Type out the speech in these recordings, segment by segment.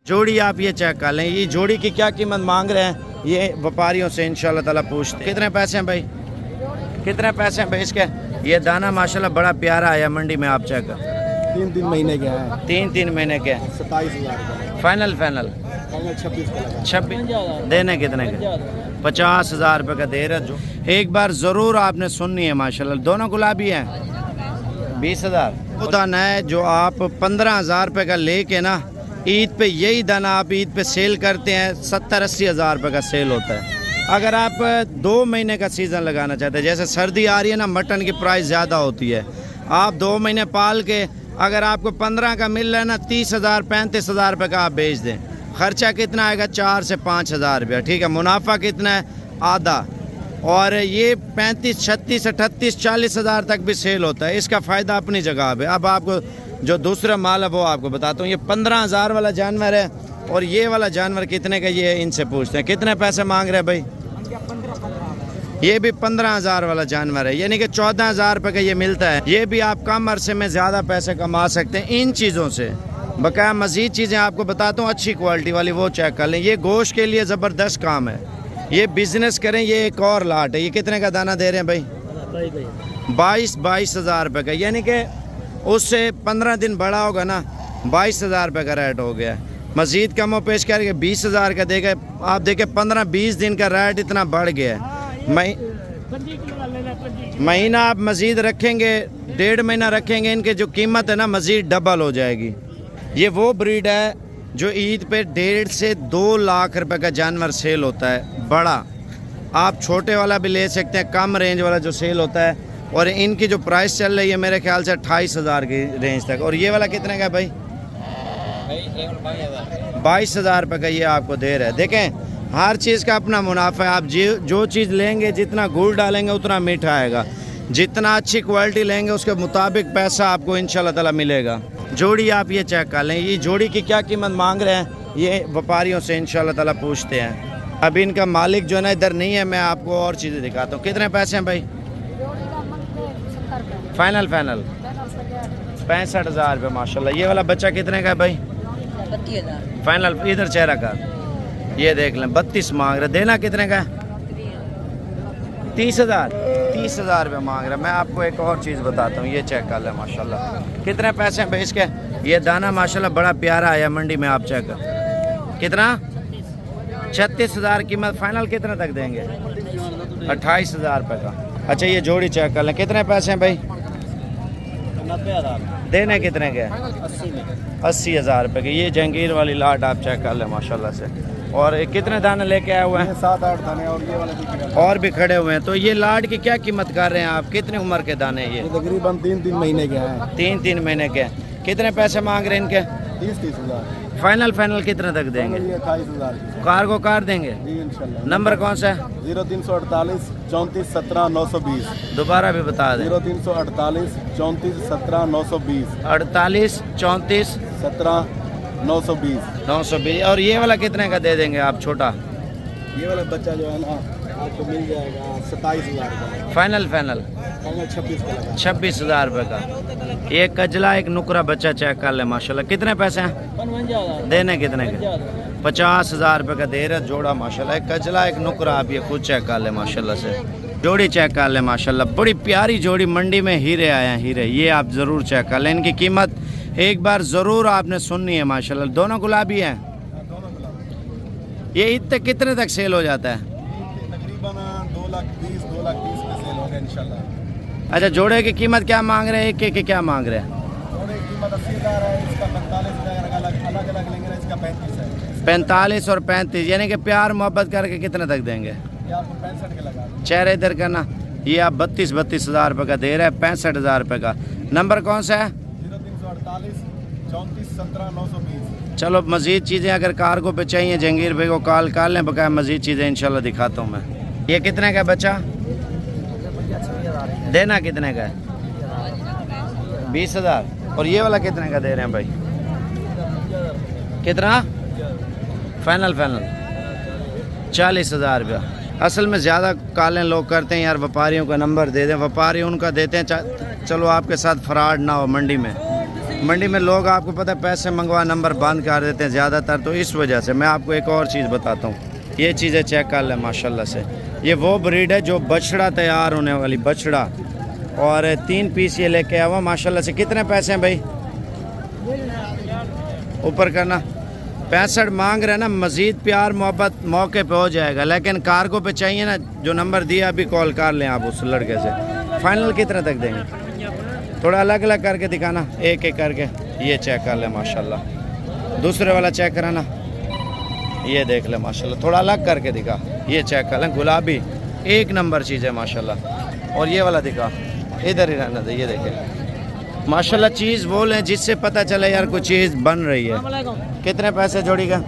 जोड़ी आप ये चेक कर लें, ये जोड़ी की क्या कीमत मांग रहे हैं, ये व्यापारियों से इंशाल्लाह ताला पूछते। कितने पैसे हैं भाई, कितने पैसे हैं भाई इसके? ये दाना माशाल्लाह बड़ा प्यारा आया मंडी में, आप चेक कर। 3 महीने के हैं। 3 महीने के। 27,000 फाइनल 26 देने कितने के? 50,000 रुपये का दे रहा जो। एक बार ज़रूर आपने सुननी है माशाल्लाह। दोनों गुलाबी हैं। 20,000 वो दाना है जो आप 15,000 रुपये का लेके ना ईद पे, यही दाना आप ईद पे सेल करते हैं 70-80 हज़ार रुपये का सेल होता है। अगर आप 2 महीने का सीज़न लगाना चाहते हैं, जैसे सर्दी आ रही है ना, मटन की प्राइस ज़्यादा होती है, आप 2 महीने पाल के अगर आपको 15 का मिल रहा है ना, 30,000 35,000 रुपये का आप बेच दें, खर्चा कितना आएगा? 4 से 5,000 रुपया। ठीक है, मुनाफा कितना है? आधा। और ये 35, 36, 38, 40 हज़ार तक भी सेल होता है। इसका फ़ायदा अपनी जगह पे। अब आपको जो दूसरा माल है वो आपको बताता हूँ। ये 15,000 वाला जानवर है और ये वाला जानवर कितने का, ये इनसे पूछते हैं कितने पैसे मांग रहे हैं भाई। ये भी 15,000 वाला जानवर है, यानी कि 14,000 रुपये का ये मिलता है। ये भी आप कम अरसे में ज़्यादा पैसे कमा सकते हैं इन चीज़ों से। बकाया मज़ीद चीज़ें आपको बताता हूँ अच्छी क्वालिटी वाली, वो चेक कर लें। ये गोश्त के लिए ज़बरदस्त काम है, ये बिज़नेस करें। ये एक और लाट है। ये कितने का दाना दे रहे हैं भाई? 22 हज़ार रुपये का, यानी कि उससे 15 दिन बड़ा होगा ना, 22,000 रुपये का रेट हो गया। मज़ीद कम पेश करके 20,000 का देगा। आप देखें 15-20 दिन का रेट इतना बढ़ गया है। महीना आप मज़ीद रखेंगे, 1.5 महीना रखेंगे, इनके जो कीमत है ना मज़ीद डबल हो जाएगी। ये वो ब्रीड है जो ईद पे 1.5 से 2 लाख रुपए का जानवर सेल होता है बड़ा। आप छोटे वाला भी ले सकते हैं, कम रेंज वाला जो सेल होता है। और इनकी जो प्राइस चल रही है मेरे ख्याल से 28,000 की रेंज तक। और ये वाला कितने का है भाई? 22,000 रुपये का ये आपको दे रहा है। देखें, हर चीज़ का अपना मुनाफा है। आप जो चीज़ लेंगे, जितना गुड़ डालेंगे उतना मीठा आएगा, जितना अच्छी क्वालिटी लेंगे उसके मुताबिक पैसा आपको इंशाल्लाह ताला मिलेगा। जोड़ी आप ये चेक कर लें, ये जोड़ी की क्या कीमत मांग रहे हैं, ये व्यापारियों से इंशाल्लाह ताला पूछते हैं। अभी इनका मालिक जो है ना इधर नहीं है, मैं आपको और चीज़ें दिखाता हूँ। कितने पैसे हैं भाई? फाइनल 65,000 रुपये माशाल्लाह। ये वाला बच्चा कितने का है भाई? 32,000 फाइनल। इधर चेहरा का ये देख लें, 32 मांग रहे। देना कितने का है? 30,000 रुपये मांग रहा है। मैं आपको एक और चीज़ बताता हूँ, ये चेक कर लें माशाल्लाह। कितने पैसे हैं भाई इसके? ये दाना माशाल्लाह बड़ा प्यारा आया मंडी में, आप चेक कर। कितना? 36,000 कीमत। फाइनल कितने तक देंगे? 28,000 रुपये का। अच्छा, ये जोड़ी चेक कर लें, कितने पैसे हैं भाई? 90,000। देने कितने के? 80,000 रुपये के। ये जंगीर वाली लाट आप चेक कर लें माशाल्लाह से। और कितने दाने लेके आए हुए हैं? 7-8 दाने। और ये वाले और भी खड़े हुए हैं। तो ये लाट की क्या कीमत कर रहे हैं आप? कितनी उम्र के दाने ये? तकरीबन 3 महीने के हैं। 3 महीने के। कितने पैसे मांग रहे हैं इनके? 30,000। फाइनल कितने तक देंगे? 28,000 कार को कार देंगे जी इंशाल्लाह। नंबर कौन सा है? 0348 34 17 920। दोबारा भी बता दें। 0348 34 17 920। 48 34 17 920। 920। और ये वाला कितने का दे देंगे आप छोटा? ये वाला बच्चा जो है ना आपको मिल जाएगा 27,000 का। फाइनल 26 का लगा। 26,000 रुपये का। एक कजला एक नुकरा बच्चा चेक कर ले माशाल्लाह। कितने पैसे हैं? देने कितने के? 50,000 रुपये का दे रहा जोड़ा माशाल्लाह। एक कजला एक नुकरा, आप ये खुद चेक कर ले माशाल्लाह से। जोड़ी चेक कर ले माशाल्लाह, बड़ी प्यारी जोड़ी। मंडी में हीरे आए हैं, हीरे। ये आप ज़रूर चेक कर लें। इनकी कीमत एक बार ज़रूर आपने सुननी है माशाल्लाह। दोनों गुलाबी हैं। ये ईद तक कितने तक सेल हो जाता है? तकरीबन 2,20,000 2,30,000 में सेल होगा इंशाल्लाह। अच्छा, जोड़े की कीमत क्या मांग रहे हैं? एक के क्या मांग रहे हैं? जोड़े की कीमत 80,000 है, इसका 45,000 अलग लेंगे ना, इसका 35 है। 45 और 35, यानी कि प्यार मोहब्बत करके कितने तक देंगे? ये आपको 65 के लगा। चेहरे इधर करना। ये आप 32 हज़ार रुपये का दे रहे हैं, 65,000 रुपये का। नंबर कौन सा है? 0348 34 17 920। चलो, मज़ीद चीज़ें अगर कार्गो पे चाहिए जंगीर भाई को कॉल कर लें, बकाया मज़ीद चीज़ें इंशाल्लाह दिखाता हूँ मैं। ये कितने का बच्चा? देना कितने का है? 20,000। और ये वाला कितने का दे रहे हैं भाई? कितना? फाइनल 40,000 रुपया। असल में ज़्यादा कॉलें लोग करते हैं यार, व्यापारियों का नंबर दे दें, व्यापारी उनका देते हैं। चलो आपके साथ फ्रॉड ना हो मंडी में। मंडी में लोग आपको पता है पैसे मंगवा नंबर बंद कर देते हैं ज़्यादातर, तो इस वजह से मैं आपको एक और चीज़ बताता हूँ। ये चीज़ें चेक कर लें माशाल्लाह से। ये वो ब्रीड है जो बछड़ा तैयार होने वाली बछड़ा, और 3 पीस ये लेके आया हुआ माशाल्लाह से। कितने पैसे हैं भाई? ऊपर करना 65 मांग रहे हैं ना। मज़ीद प्यार मोहब्बत मौके पे हो जाएगा, लेकिन कार्गो पे चाहिए ना, जो नंबर दिया अभी कॉल कर लें आप उस लड़के से। फाइनल कितने तक देंगे? थोड़ा अलग अलग करके दिखाना, एक एक करके। ये चेक कर ले माशाल्लाह। दूसरे वाला चेक कराना, ये देख ले माशाल्लाह। थोड़ा अलग करके दिखा, ये चेक कर लें। गुलाबी एक नंबर चीज़ है माशाल्लाह। और ये वाला दिखा, इधर ही रहना दे। ये देखें माशाल्लाह, चीज़ वो लें जिससे पता चले यार कुछ चीज़ बन रही है। कितने पैसे जोड़ी का?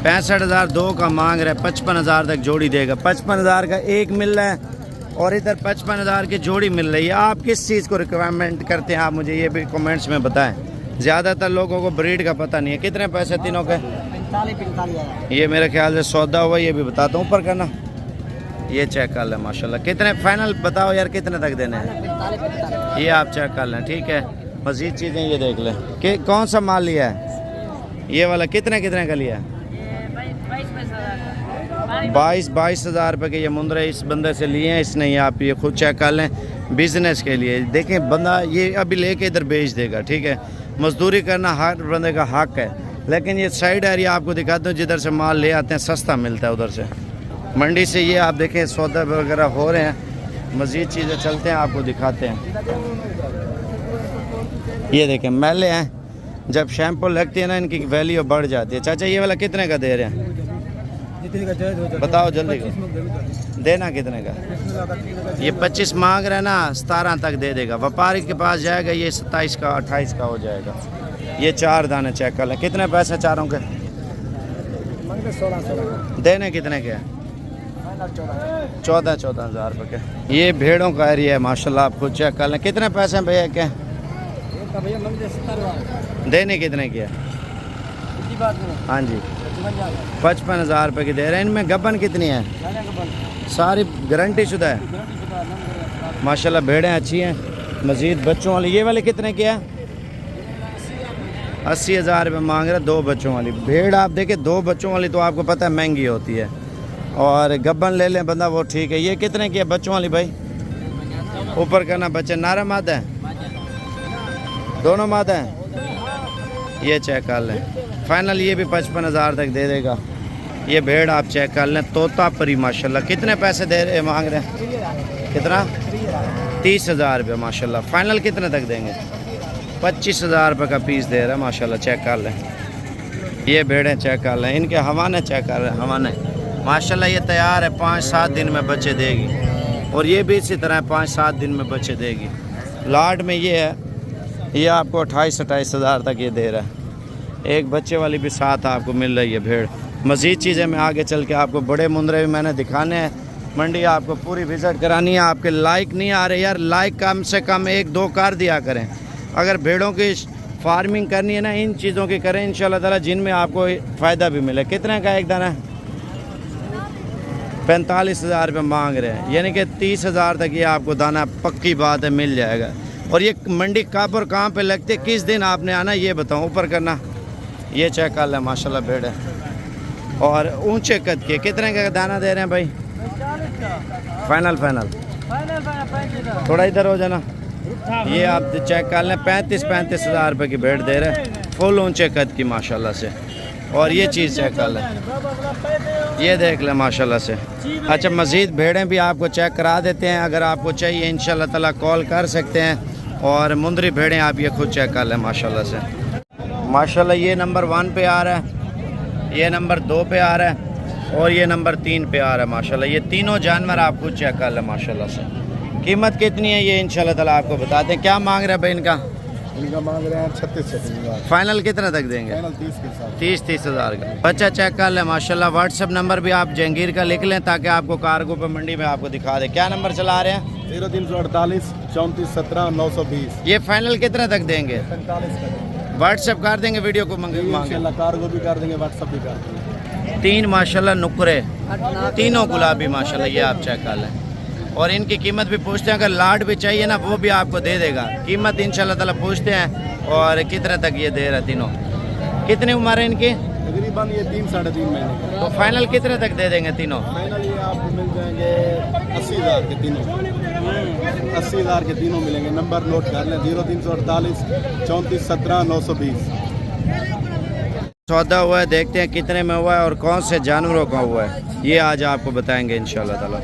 65,000 दो का मांग रहा है, 55,000 तक जोड़ी देगा। 55,000 का एक मिल रहा है और इधर 55,000 की जोड़ी मिल रही है। आप किस चीज़ को रिक्वायरमेंट करते हैं, आप मुझे ये भी कमेंट्स में बताएं। ज़्यादातर लोगों को ब्रीड का पता नहीं है। कितने पैसे तीनों के? 45। ये मेरे ख्याल से सौदा हुआ, ये भी बताता हूँ। ऊपर करना, ये चेक कर लें माशाल्लाह। कितने फाइनल बताओ यार, कितने तक देने हैं? ये आप चेक कर लें, ठीक है। मज़ीद चीज़ें ये देख लें कि कौन सा माल लिया है। ये वाला कितने का लिया है? 22,000 रुपये के ये मुंदरे इस बंदे से लिए हैं इसने। ये आप ये खुद चेक कर लें, बिज़नेस के लिए। देखें बंदा ये अभी लेके इधर बेच देगा, ठीक है। मजदूरी करना हर बंदे का हक है, लेकिन ये साइड एरिया आपको दिखाता हूँ जिधर से माल ले आते हैं, सस्ता मिलता है उधर से मंडी से। ये आप देखें सौदा वगैरह हो रहे हैं। मज़ीद चीज़ें चलते हैं, आपको दिखाते हैं। ये देखें मैले हैं, जब शैम्पू लगती है ना इनकी वैल्यू बढ़ जाती है। चाचा ये वाला कितने का दे रहे हैं? बताओ जल्दी को। देना कितने का? ये 25 मांग रहे हैं ना, 17 तक दे देगा। व्यापारी के पास जाएगा, ये 27 का 28 का हो जाएगा। ये 4 दाने चेक कर लें। कितने पैसे चारों के? 16 देने कितने के? 14,000 रुपये के। ये भेड़ों का एरिया है माशाल्लाह, आप खुद चेक कर लें। कितने पैसे हैं भैया के? देने कितने के? हाँ जी 55,000 रुपये की दे रहे हैं। इनमें गबन कितनी है? सारी गारंटी शुदा है माशाल्लाह। भेड़ें अच्छी हैं। मज़ीद बच्चों वाली ये वाले कितने की है? 80,000 रुपये मांग रहे, 2 बच्चों वाली भेड़। आप देखें 2 बच्चों वाली तो आपको पता है महंगी होती है, और गब्बन ले लें बंदा वो ठीक है। ये कितने की है बच्चों वाली भाई? ऊपर करना। बच्चे नारा मादा है, दोनों मादा हैं। ये चेक कर लें। फाइनल ये भी 55,000 तक दे देगा। ये भेड़ आप चेक कर लें, तोता परी माशाल्लाह। कितने पैसे दे रहे मांग रहे हैं? कितना? 30,000 रुपये माशाल्लाह। फाइनल कितने तक देंगे? 25,000 रुपये का पीस दे रहा है माशाल्लाह। चेक कर लें, ये भेड़ें चेक कर लें। इनके हवाने चेक कर रहे हैं, हवाने माशाल्लाह। ये तैयार है, 5-7 दिन में बच्चे देगी, और ये भी इसी तरह 5-7 दिन में बच्चे देगी। लाट में ये है, ये आपको 28-28,000 तक ये दे रहा है। एक बच्चे वाली भी साथ आपको मिल रही है भेड़। मज़ीद चीज़ें मैं आगे चल के आपको बड़े मुंदरे भी मैंने दिखाने हैं। मंडी आपको पूरी विज़िट करानी है। आपके लाइक नहीं आ रहे यार, लाइक कम से कम 1-2 कर दिया करें। अगर भेड़ों की फार्मिंग करनी है ना, इन चीज़ों की करें इंशाल्लाह ताला, जिनमें आपको फ़ायदा भी मिले। कितने का एक दाना? 45,000 रुपये मांग रहे हैं, यानी कि 30,000 तक ये आपको दाना पक्की बात है मिल जाएगा। और ये मंडी कब और कहाँ पे लगती है, किस दिन आपने आना ये बताऊँ। ऊपर करना, ये चेक कर लें माशाल्लाह भेड़ है, और ऊंचे कद के। कितने का दाना दे रहे हैं भाई? फाइनल थोड़ा इधर हो जाना। ये आप चेक कर लें, 35,000 रुपये की भेड़ दे रहे हैं, फुल ऊंचे कद की माशाल्लाह से। और ये चीज़ चेक कर लें, ये देख लें माशाल्लाह से। अच्छा मज़ीद भेड़ें भी आपको चेक करा देते हैं, अगर आपको चाहिए इंशाल्लाह ताला कॉल कर सकते हैं। और मुंदरी भेड़ें आप ये खुद चेक कर लें माशाल्लाह से। माशाल्लाह ये नंबर 1 पे आ रहा है, ये नंबर 2 पे आ रहा है, और ये नंबर 3 पे आ रहा है माशाल्लाह। ये तीनों जानवर आप खुद चेक कर लें माशाल्लाह से। कीमत कितनी है ये इंशाल्लाह ताला आपको बताते हैं। क्या मांग रहे हैं भाई इनका? इनका मांग रहे हैं 36,000। फाइनल कितना तक देंगे? 30,000 का। बच्चा चेक कर लें माशाल्लाह। व्हाट्सअप नंबर भी आप जहांगीर का लिख लें, ताकि आपको कार्गो पे मंडी में आपको दिखा दे। क्या नंबर चला रहे हैं? 0348 34 17 920। ये फाइनल कितना तक देंगे? 45 व्हाट्सअप कर देंगे, वीडियो को मांगे। कार्गो भी कर देंगे, व्हाट्सअप भी कर देंगे। 3 माशाल्लाह नुकरे, तीनों गुलाबी माशाल्लाह, ये आप चेक कर लें। और इनकी कीमत भी पूछते हैं, अगर लाट भी चाहिए ना वो भी आपको दे देगा। कीमत इंशाल्लाह ताला पूछते हैं। और कितने तक ये दे रहा तीनों? कितनी उम्र है इनकी? तकरीबन ये 3 साढ़े 3 महीने का। तो फाइनल कितने तक दे देंगे तीनों? फाइनल ये आपको मिल जाएंगे 80,000 के तीनों। 80,000 के तीनों मिलेंगे। नंबर नोट कर लें 0348 34 17 920। सौदा हुआ है, देखते हैं कितने में हुआ है और कौन से जानवरों का हुआ है, ये आज आपको बताएंगे इंशाल्लाह ताला।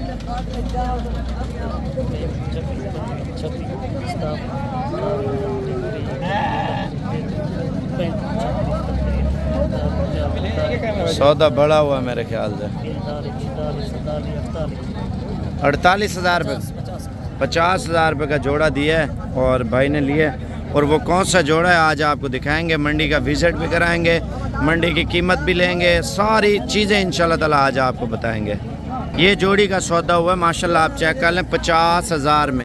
सौदा बड़ा हुआ मेरे ख्याल से 48,000 रुपये 50,000 रुपये का जोड़ा दिया है और भाई ने लिए। और वो कौन सा जोड़ा है आज आपको दिखाएंगे, मंडी का विजिट भी कराएंगे, मंडी की कीमत भी लेंगे, सारी चीज़ें इंशाल्लाह ताला आज आपको बताएंगे। ये जोड़ी का सौदा हुआ है माशाल्लाह, आप चेक कर लें 50,000 में।